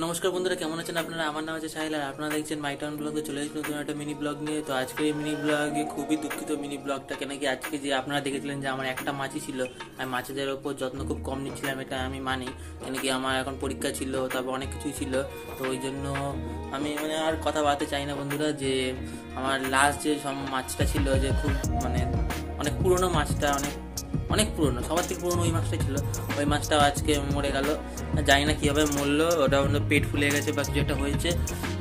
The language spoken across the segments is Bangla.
নমস্কার বন্ধুরা, কেমন আছেন আপনারা? আমার নাম আছে সাহিল আর আপনারা দেখছেন মাই টাউন ব্লগে। চলে এসেছি নতুন একটা মিনি ব্লগ নিয়ে। তো আজকে এই মিনি ব্লগে খুবই দুঃখিত মিনি ব্লগটা, কেন কি আজকে যে আপনারা দেখেছিলেন যে আমার একটা মাছই ছিল, আমি মাছেদের ওপর যত্ন খুব কম নিচ্ছিলাম, এটা আমি মানি। কেন কি আমার এখন পরীক্ষা ছিল, তারপর অনেক কিছুই ছিল। তো ওই জন্য আমি আর কথা বলতে চাই না বন্ধুরা, যে আমার লাস্ট যে সব মাছটা ছিল, যে খুব অনেক পুরনো মাছটা, অনেক অনেক পুরনো, সবার থেকে পুরনো ওই মাছটাই ছিল। ওই মাছটাও আজকে মরে গেল। জানি না কীভাবে মরলো, ওটা পেট ফুলে গেছে বা কিছু একটা হয়েছে।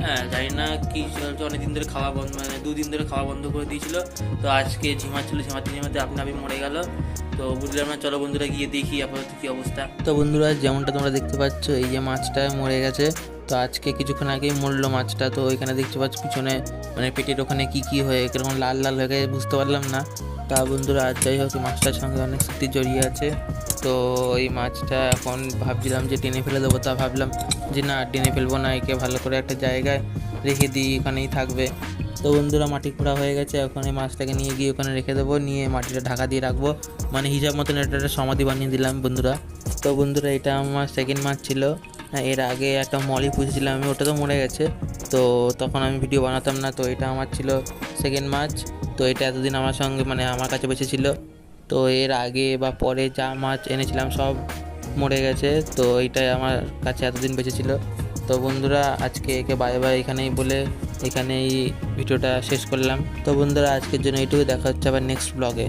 হ্যাঁ, জানি না কী চলছে, অনেকদিন ধরে খাওয়া বন্ধ, 2 দিন ধরে খাওয়া বন্ধ করে দিয়েছিল। তো আজকে ঝিমাতে আপনি মরে গেল। তো বুঝলাম না, চলো বন্ধুরা গিয়ে দেখি আপাতত কী অবস্থা। তো বন্ধুরা, যেমনটা তোমরা দেখতে পাচ্ছ, এই যে মাছটা মরে গেছে। তো আজকে কিছুক্ষণ আগেই মরলো মাছটা। তো ওইখানে দেখতে পাচ্ছ পিছনে, পেটের ওখানে কি হয়ে কিরকম লাল লাল হয়ে গেছে বুঝতে পারলাম না। তা বন্ধুরা, আজ যাই হোক, মাছটার সঙ্গে অনেক স্মৃতি জড়িয়ে আছে। তো এই মাছটা এখন ভাবছিলাম যে টেনে ফেলে দেবো, তা ভাবলাম যে না, টেনে ফেলবো না, একে ভালো করে একটা জায়গায় রেখে দিই, এখানেই থাকবে। তো বন্ধুরা, মাটি খোঁড়া হয়ে গেছে, এখন এই মাছটাকে নিয়ে গিয়ে ওখানে রেখে দেবো, নিয়ে মাটিটা ঢাকা দিয়ে রাখবো, হিসাব মতন এটা একটা সমাধি বানিয়ে দিলাম বন্ধুরা। তো বন্ধুরা, এটা আমার সেকেন্ড মাছ ছিল। এর আগে একটা মলি পুষেছিলাম আমি, ওটা তো মরে গেছে। তো তখন আমি ভিডিও বানাতাম না। তো এটা আমার ছিল সেকেন্ড মাছ। তো এটা এতদিন আমার সঙ্গে আমার কাছে বেঁচে ছিল। তো এর আগে বা পরে যা মাছ এনেছিলাম সব মরে গেছে। তো এইটাই আমার কাছে এতদিন বেঁচে ছিল। তো বন্ধুরা, আজকে একে বাই বাই এখানেই বলে এখানেই ভিডিওটা শেষ করলাম। তো বন্ধুরা, আজকের জন্য এইটুকু, দেখা হচ্ছে আবার নেক্সট ব্লগে।